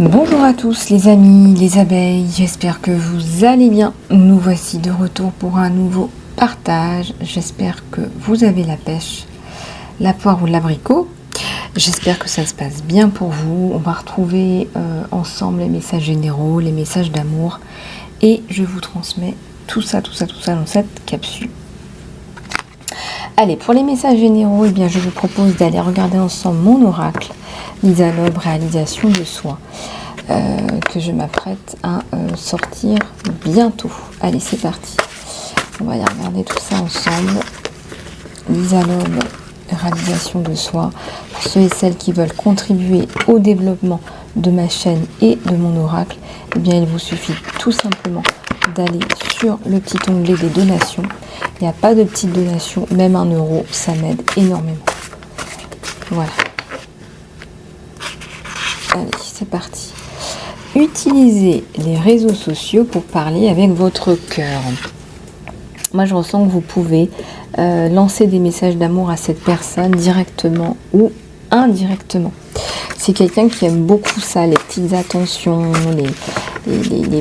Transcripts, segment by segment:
Bonjour à tous les amis, les abeilles, j'espère que vous allez bien. Nous voici de retour pour un nouveau partage. J'espère que vous avez la pêche, la poire ou l'abricot. J'espère que ça se passe bien pour vous. On va retrouver ensemble les messages généraux, les messages d'amour. Et je vous transmets tout ça dans cette capsule. Allez, pour les messages généraux, eh bien, je vous propose d'aller regarder ensemble mon oracle, Lisa Loeb, réalisation de soi, que je m'apprête à sortir bientôt. Allez, c'est parti. On va y regarder tout ça ensemble. Lisa Loeb, réalisation de soi. Pour ceux et celles qui veulent contribuer au développement de ma chaîne et de mon oracle, eh bien, il vous suffit tout simplement d'aller sur le petit onglet des donations. Il n'y a pas de petite donation, même 1 euro, ça m'aide énormément. Voilà. Allez, c'est parti. Utilisez les réseaux sociaux pour parler avec votre cœur. Moi, je ressens que vous pouvez lancer des messages d'amour à cette personne directement ou indirectement. C'est quelqu'un qui aime beaucoup ça, les petites attentions, les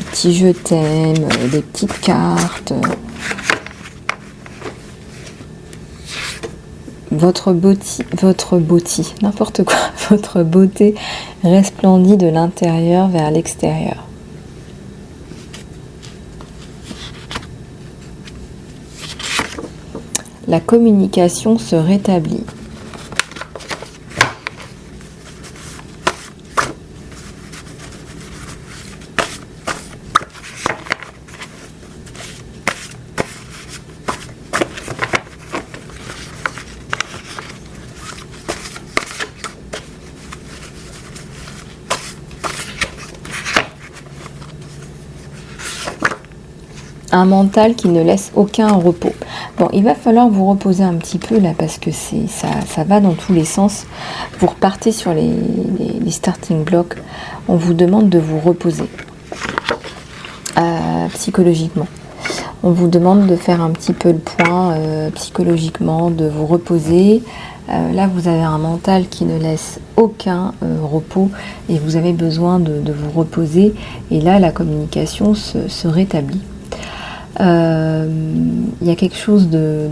petits je t'aime, les petites cartes. Votre beauté resplendit de l'intérieur vers l'extérieur. La communication se rétablit. Un mental qui ne laisse aucun repos. Bon, il va falloir vous reposer un petit peu là parce que ça va dans tous les sens. Vous repartez sur les starting blocks. On vous demande de vous reposer psychologiquement. On vous demande de faire un petit peu le point psychologiquement, de vous reposer. Là, vous avez un mental qui ne laisse aucun repos et vous avez besoin de vous reposer. Et là, la communication se rétablit. Il y a quelque chose de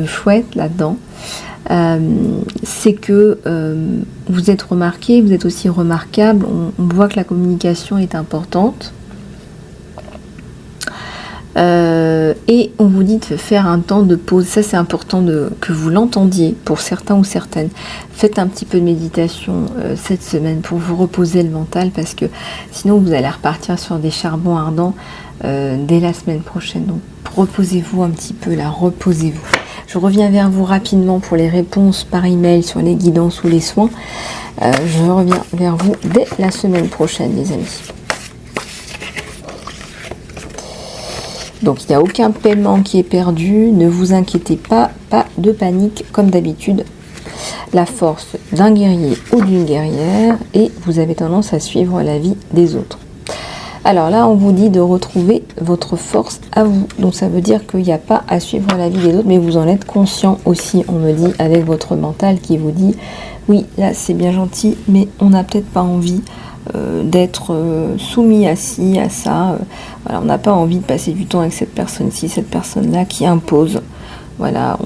chouette là-dedans. C'est que vous êtes remarqué, vous êtes aussi remarquable. On voit que la communication est importante. Et on vous dit de faire un temps de pause. Ça, c'est important que vous l'entendiez pour certains ou certaines. Faites un petit peu de méditation cette semaine pour vous reposer le mental parce que sinon vous allez repartir sur des charbons ardents dès la semaine prochaine. Donc reposez-vous un petit peu là, reposez-vous. Je reviens vers vous rapidement pour les réponses par email sur les guidances ou les soins. Je reviens vers vous dès la semaine prochaine, les amis. Donc il n'y a aucun paiement qui est perdu, ne vous inquiétez pas, pas de panique comme d'habitude. La force d'un guerrier ou d'une guerrière et vous avez tendance à suivre la vie des autres. Alors là, on vous dit de retrouver votre force à vous. Donc ça veut dire qu'il n'y a pas à suivre la vie des autres, mais vous en êtes conscient aussi. On me dit avec votre mental qui vous dit, oui, là c'est bien gentil, mais on n'a peut-être pas envie d'être soumis à ci, à ça. Voilà, on n'a pas envie de passer du temps avec cette personne-ci, cette personne-là qui impose. Voilà,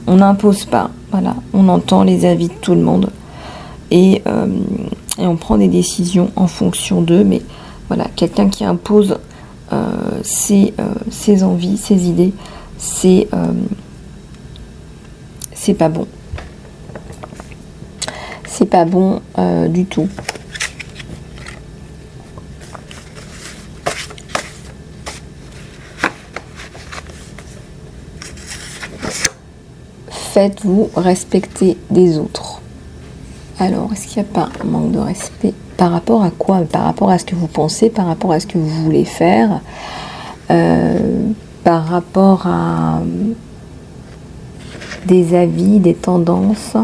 on n'impose pas. Voilà, on entend les avis de tout le monde et on prend des décisions en fonction d'eux. Mais voilà, quelqu'un qui impose ses envies, ses idées, c'est pas bon. C'est pas bon du tout. Faites-vous respecter des autres. Alors, est-ce qu'il n'y a pas un manque de respect par rapport à quoi? Par rapport à ce que vous pensez, par rapport à ce que vous voulez faire, par rapport à des avis, des tendances,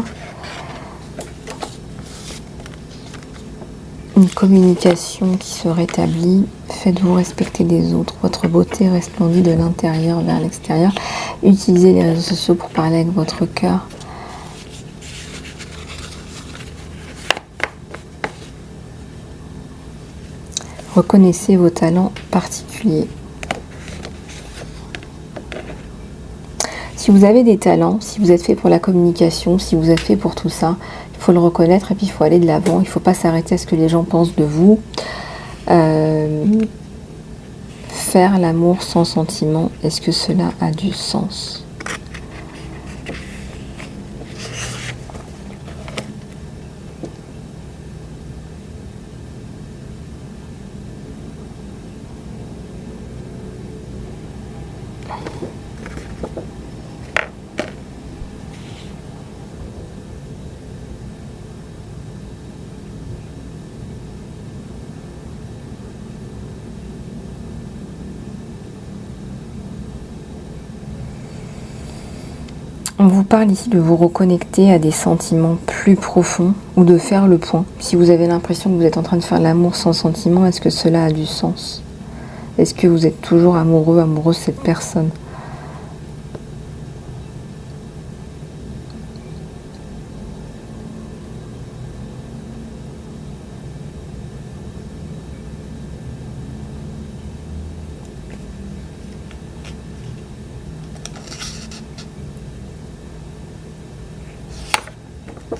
une communication qui se rétablit. Faites-vous respecter des autres. Votre beauté resplendit de l'intérieur vers l'extérieur. Utilisez les réseaux sociaux pour parler avec votre cœur. Reconnaissez vos talents particuliers. Si vous avez des talents, si vous êtes fait pour la communication, si vous êtes fait pour tout ça, il faut le reconnaître et puis il faut aller de l'avant. Il ne faut pas s'arrêter à ce que les gens pensent de vous. Faire l'amour sans sentiment, est-ce que cela a du sens ? On vous parle ici de vous reconnecter à des sentiments plus profonds ou de faire le point. Si vous avez l'impression que vous êtes en train de faire l'amour sans sentiment, est-ce que cela a du sens ? Est-ce que vous êtes toujours amoureux, amoureuse de cette personne ?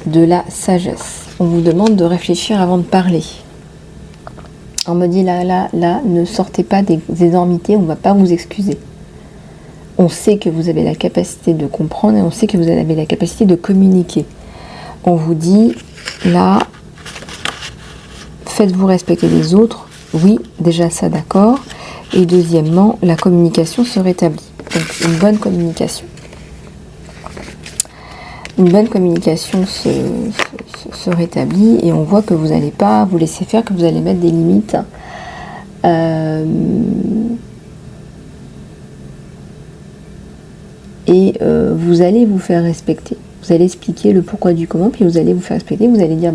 De la sagesse. On vous demande de réfléchir avant de parler. On me dit là, ne sortez pas des énormités, on ne va pas vous excuser. On sait que vous avez la capacité de comprendre et on sait que vous avez la capacité de communiquer. On vous dit là, faites-vous respecter les autres. Oui, déjà ça d'accord. Et deuxièmement, la communication se rétablit. Donc une bonne communication. Une bonne communication se rétablit et on voit que vous n'allez pas vous laisser faire, que vous allez mettre des limites. Vous allez vous faire respecter. Vous allez expliquer le pourquoi du comment, puis vous allez vous faire respecter. Vous allez dire,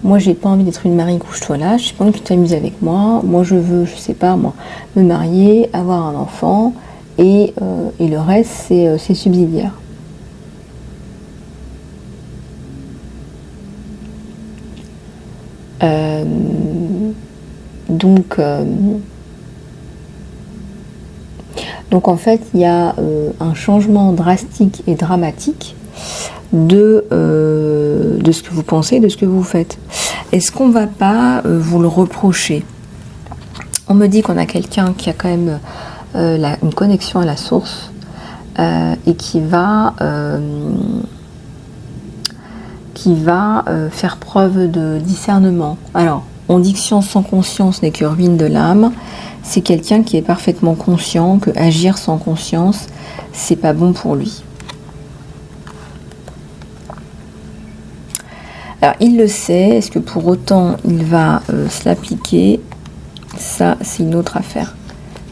moi j'ai pas envie d'être une Marie couche-toi là, je sais pas envie que tu t'amuses avec moi. Moi je veux, je sais pas moi, me marier, avoir un enfant et le reste c'est subsidiaire. Donc en fait, il y a un changement drastique et dramatique de ce que vous pensez, de ce que vous faites. Est-ce qu'on va pas vous le reprocher ? On me dit qu'on a quelqu'un qui a quand même une connexion à la source et qui va faire preuve de discernement. Alors, on dit que science sans conscience n'est que ruine de l'âme. C'est quelqu'un qui est parfaitement conscient que agir sans conscience, c'est pas bon pour lui. Alors, il le sait. Est-ce que pour autant il va se l'appliquer ? Ça, c'est une autre affaire.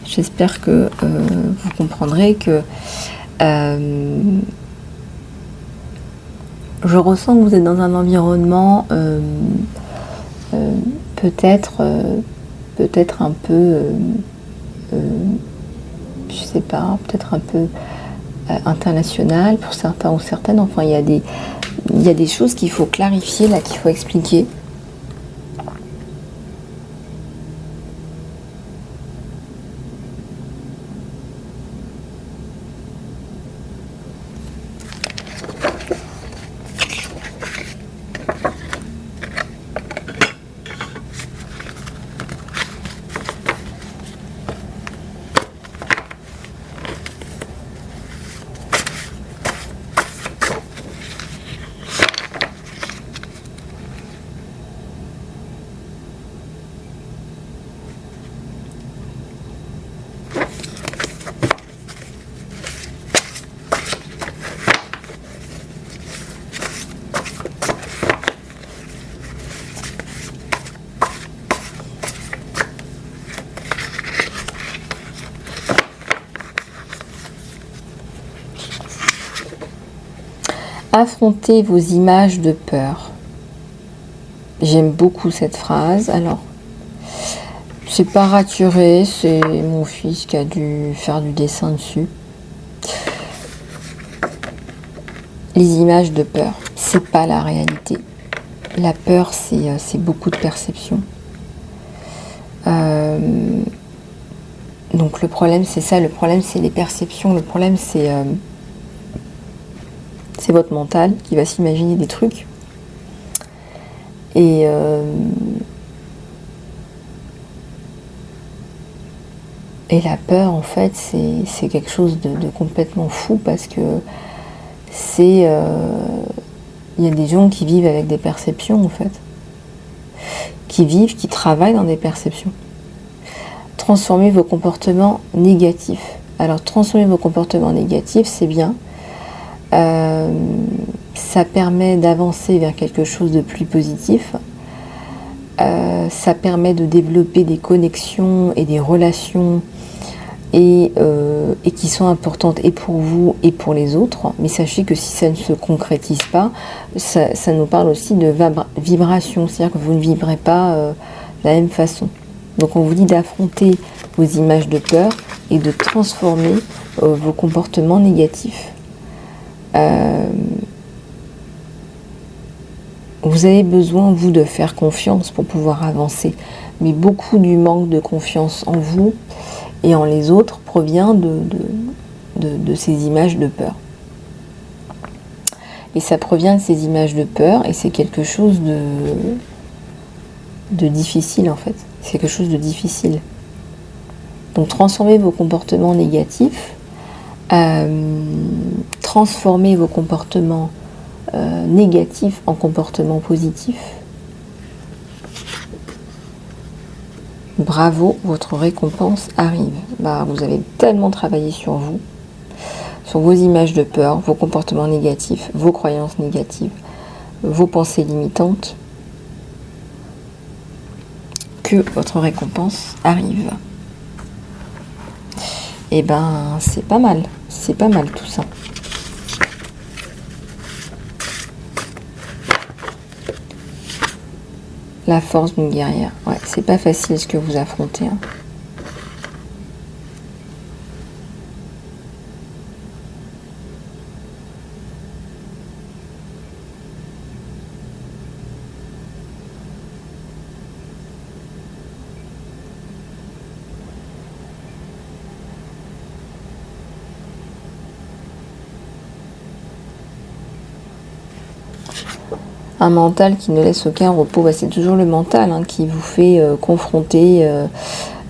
J'espère que vous comprendrez que je ressens que vous êtes dans un environnement peut-être un peu, je sais pas, peut-être un peu international pour certains ou certaines. Enfin, il y a des choses qu'il faut clarifier là, qu'il faut expliquer. Affrontez vos images de peur. J'aime beaucoup cette phrase. Alors, c'est pas raturé, c'est mon fils qui a dû faire du dessin dessus. Les images de peur, c'est pas la réalité. La peur, c'est beaucoup de perception. Donc le problème c'est ça, le problème c'est les perceptions, le problème c'est votre mental qui va s'imaginer des trucs. Et la peur, en fait, c'est quelque chose de complètement fou parce que c'est... il y a des gens qui vivent avec des perceptions, en fait. Qui travaillent dans des perceptions. Transformer vos comportements négatifs. Alors, transformer vos comportements négatifs, c'est bien. Ça permet d'avancer vers quelque chose de plus positif. Ça permet de développer des connexions et des relations et qui sont importantes et pour vous et pour les autres. Mais sachez que si ça ne se concrétise pas, ça nous parle aussi de vibration, c'est-à-dire que vous ne vibrez pas de la même façon. Donc on vous dit d'affronter vos images de peur et de transformer vos comportements négatifs. Vous avez besoin, vous, de faire confiance pour pouvoir avancer. Mais beaucoup du manque de confiance en vous et en les autres provient de ces images de peur. Et ça provient de ces images de peur et c'est quelque chose de difficile, en fait. C'est quelque chose de difficile. Donc transformez vos comportements négatifs, transformez vos comportements négatifs en comportements positifs. Bravo, votre récompense arrive. Vous avez tellement travaillé sur vous, sur vos images de peur, vos comportements négatifs, vos croyances négatives, vos pensées limitantes, que votre récompense arrive. Et c'est pas mal tout ça. La force d'une guerrière. Ouais, c'est pas facile ce que vous affrontez. Hein. Un mental qui ne laisse aucun repos, c'est toujours le mental qui vous fait confronter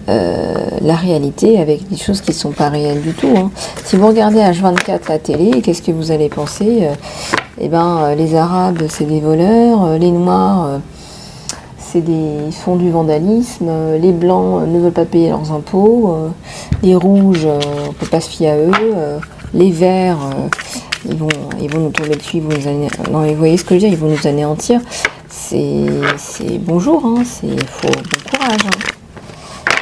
la réalité avec des choses qui ne sont pas réelles du tout. Hein. Si vous regardez H24 la télé, qu'est-ce que vous allez penser? Les Arabes, c'est des voleurs, les Noirs, ils font du vandalisme, les Blancs ne veulent pas payer leurs impôts, les Rouges, on ne peut pas se fier à eux, les Verts... Ils vont nous tomber dessus, ils vont nous anéantir. Non, mais vous voyez ce que je veux dire, ils vont nous anéantir. C'est bonjour, bon courage.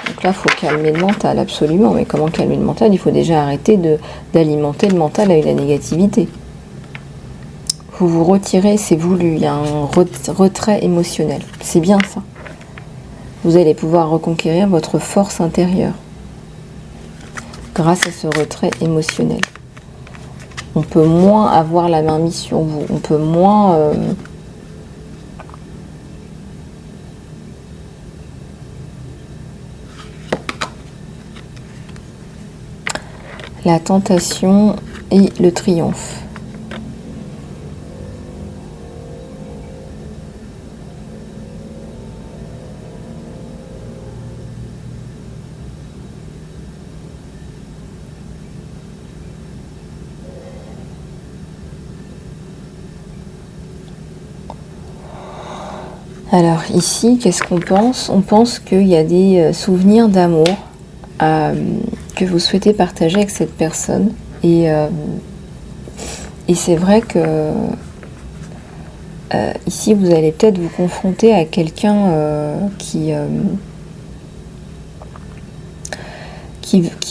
Donc là, il faut calmer le mental, absolument. Mais comment calmer le mental? Il faut déjà arrêter d'alimenter le mental avec la négativité. Vous vous retirez, c'est voulu. Il y a un retrait émotionnel. C'est bien ça. Vous allez pouvoir reconquérir votre force intérieure grâce à ce retrait émotionnel. On peut moins avoir la main mise sur vous. On peut moins... la tentation et le triomphe. Alors ici, qu'est-ce qu'on pense? On pense qu'il y a des souvenirs d'amour que vous souhaitez partager avec cette personne. Et c'est vrai que ici, vous allez peut-être vous confronter à quelqu'un qui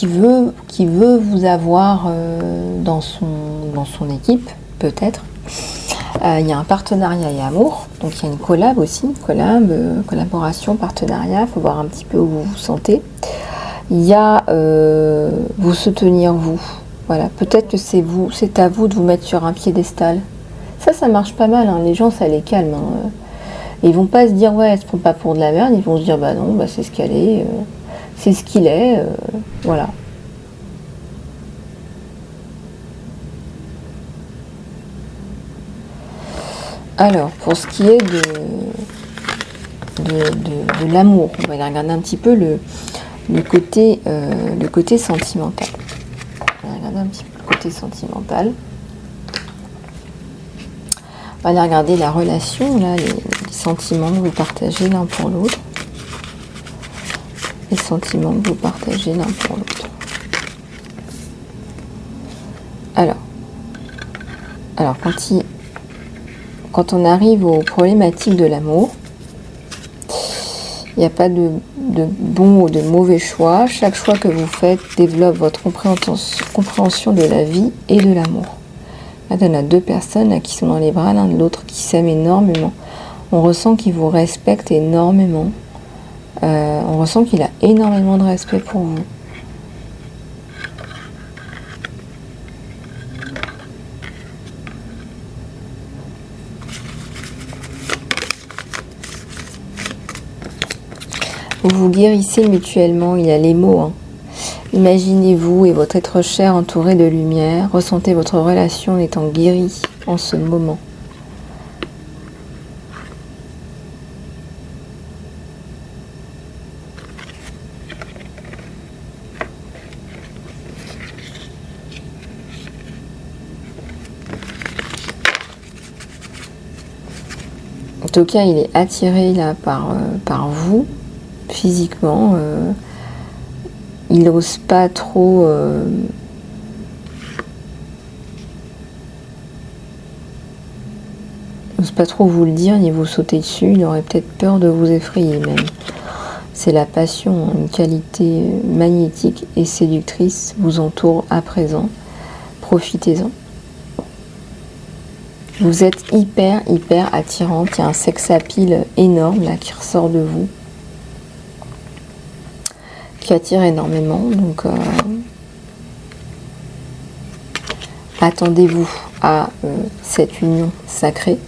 veut vous avoir dans son équipe, peut-être. Il y a un partenariat et amour, donc il y a une collab aussi, collaboration, partenariat, il faut voir un petit peu où vous vous sentez. Il y a vous soutenir vous, voilà, peut-être que c'est à vous de vous mettre sur un piédestal. Ça marche pas mal, les gens ça les calme. Et ils vont pas se dire, ouais, elle se prend pas pour de la merde, ils vont se dire, bah non, bah c'est ce qu'elle est, c'est ce qu'il est, voilà. Alors, pour ce qui est de l'amour, on va aller regarder un petit peu le côté sentimental. On va regarder un petit peu le côté sentimental. On va aller regarder la relation, là, les sentiments que vous partagez l'un pour l'autre. Les sentiments que vous partagez l'un pour l'autre. Alors quand on arrive aux problématiques de l'amour, il n'y a pas de bon ou de mauvais choix. Chaque choix que vous faites développe votre compréhension de la vie et de l'amour. Là, on a deux personnes là, qui sont dans les bras l'un de l'autre, qui s'aiment énormément. On ressent qu'ils vous respectent énormément. On ressent qu'il a énormément de respect pour vous. Vous vous guérissez mutuellement, il y a les mots. Hein. Imaginez-vous et votre être cher entouré de lumière. Ressentez votre relation étant guérie en ce moment. En tout cas, il est attiré là par vous. Physiquement, il n'ose pas trop vous le dire ni vous sauter dessus. Il aurait peut-être peur de vous effrayer même. C'est la passion, une qualité magnétique et séductrice vous entoure à présent. Profitez-en. Vous êtes hyper attirante. Il y a un sex appeal énorme là qui ressort de vous, qui attire énormément. Donc attendez-vous à cette union sacrée.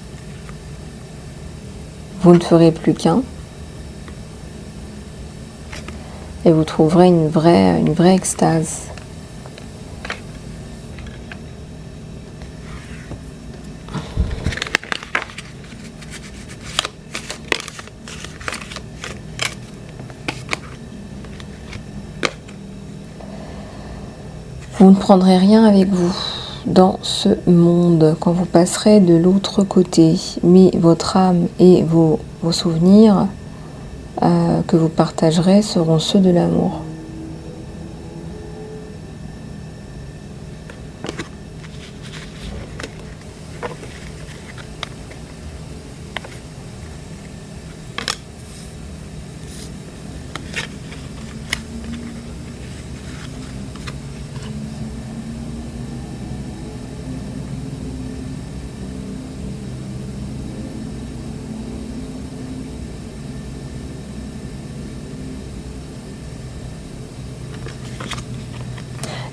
Vous ne ferez plus qu'un. Et vous trouverez une vraie extase. Vous ne prendrez rien avec vous dans ce monde quand vous passerez de l'autre côté, mais votre âme et vos souvenirs que vous partagerez seront ceux de l'amour.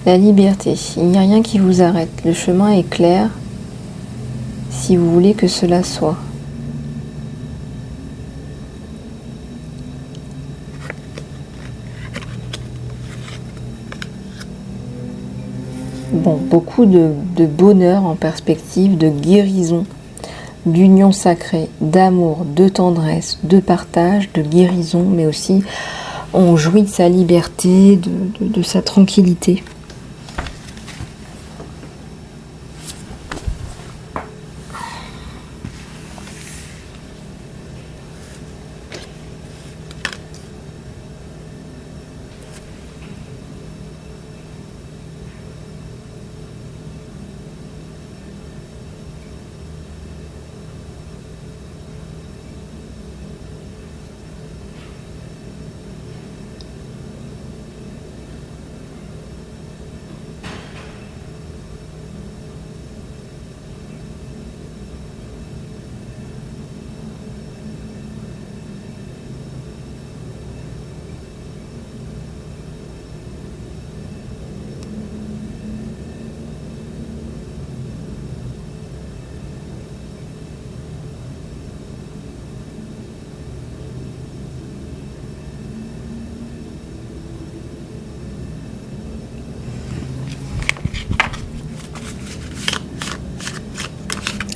La liberté, il n'y a rien qui vous arrête. Le chemin est clair si vous voulez que cela soit. Bon, beaucoup de bonheur en perspective, de guérison, d'union sacrée, d'amour, de tendresse, de partage, de guérison, mais aussi on jouit de sa liberté, de sa tranquillité.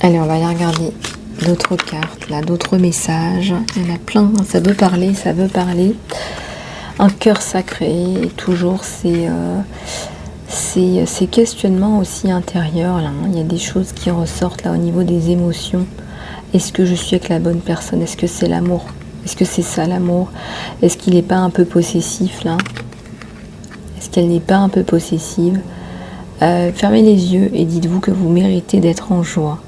Allez, on va aller regarder d'autres cartes, là, d'autres messages. Il y en a plein, ça veut parler, ça veut parler. Un cœur sacré, et toujours ces questionnements aussi intérieurs, là. Il y a des choses qui ressortent là au niveau des émotions. Est-ce que je suis avec la bonne personne? Est-ce que c'est l'amour? Est-ce que c'est ça l'amour? Est-ce qu'il n'est pas un peu possessif là? Est-ce qu'elle n'est pas un peu possessive? Fermez les yeux et dites-vous que vous méritez d'être en joie.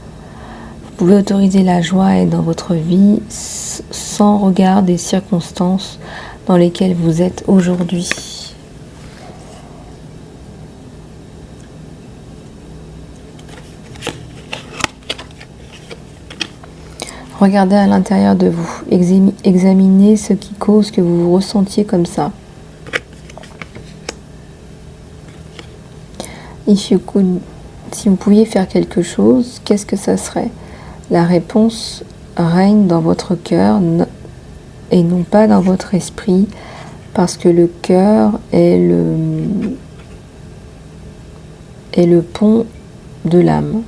Vous pouvez autoriser la joie à être dans votre vie sans regard des circonstances dans lesquelles vous êtes aujourd'hui. Regardez à l'intérieur de vous. Examinez ce qui cause que vous vous ressentiez comme ça. Si vous pouviez faire quelque chose, qu'est-ce que ça serait? La réponse règne dans votre cœur et non pas dans votre esprit, parce que le cœur est le pont de l'âme.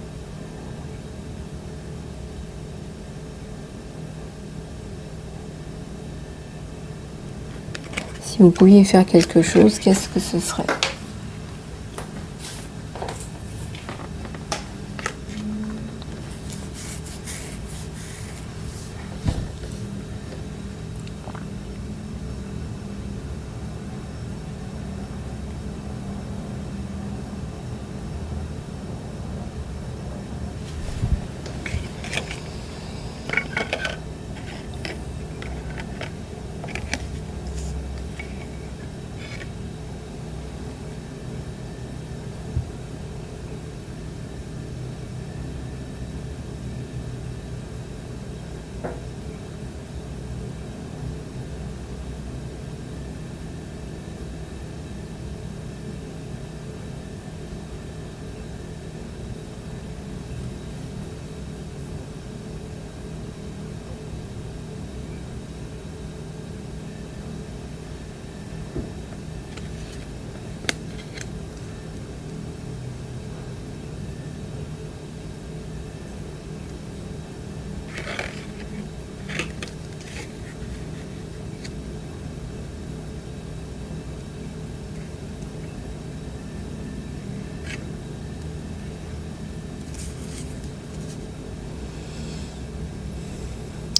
Si vous pouviez faire quelque chose, qu'est-ce que ce serait?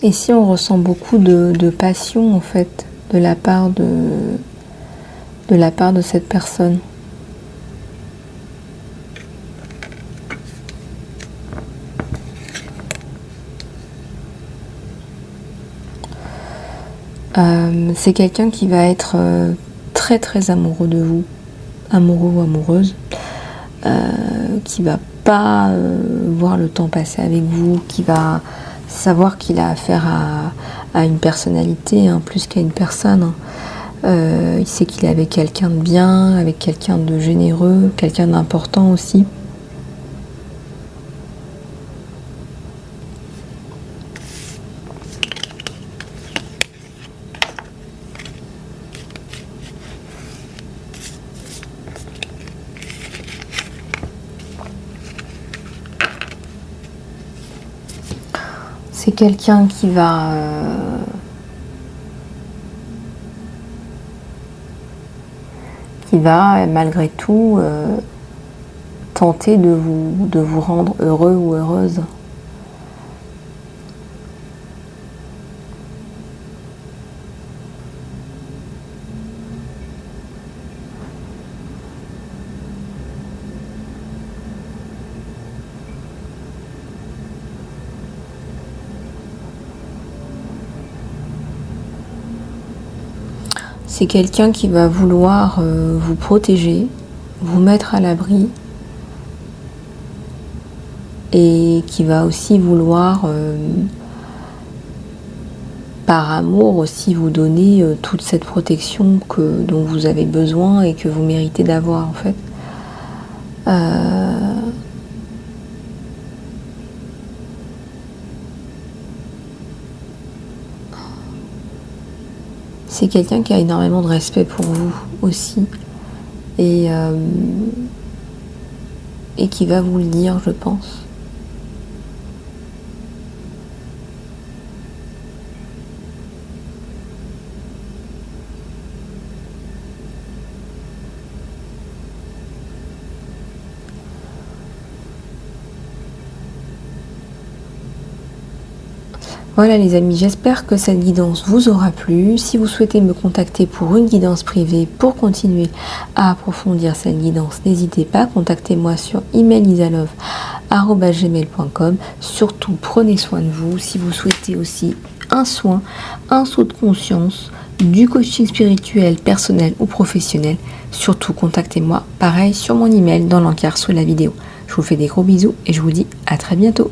Et si on ressent beaucoup de passion en fait de la part de cette personne? C'est quelqu'un qui va être très très amoureux de vous, amoureux ou amoureuse, qui va pas voir le temps passer avec vous, qui va savoir qu'il a affaire à une personnalité, hein, plus qu'à une personne. Il sait qu'il est avec quelqu'un de bien, avec quelqu'un de généreux, quelqu'un d'important aussi. C'est quelqu'un qui va malgré tout tenter de vous rendre heureux ou heureuse. C'est quelqu'un qui va vouloir vous protéger, vous mettre à l'abri et qui va aussi vouloir, par amour aussi, vous donner toute cette protection dont vous avez besoin et que vous méritez d'avoir en fait. C'est quelqu'un qui a énormément de respect pour vous aussi et qui va vous le dire, je pense. Voilà les amis, j'espère que cette guidance vous aura plu. Si vous souhaitez me contacter pour une guidance privée pour continuer à approfondir cette guidance, n'hésitez pas, contactez-moi sur emailisalof@gmail.com. Surtout, prenez soin de vous. Si vous souhaitez aussi un soin, un saut de conscience, du coaching spirituel, personnel ou professionnel, surtout contactez-moi, pareil sur mon email dans l'encart sous la vidéo. Je vous fais des gros bisous et je vous dis à très bientôt.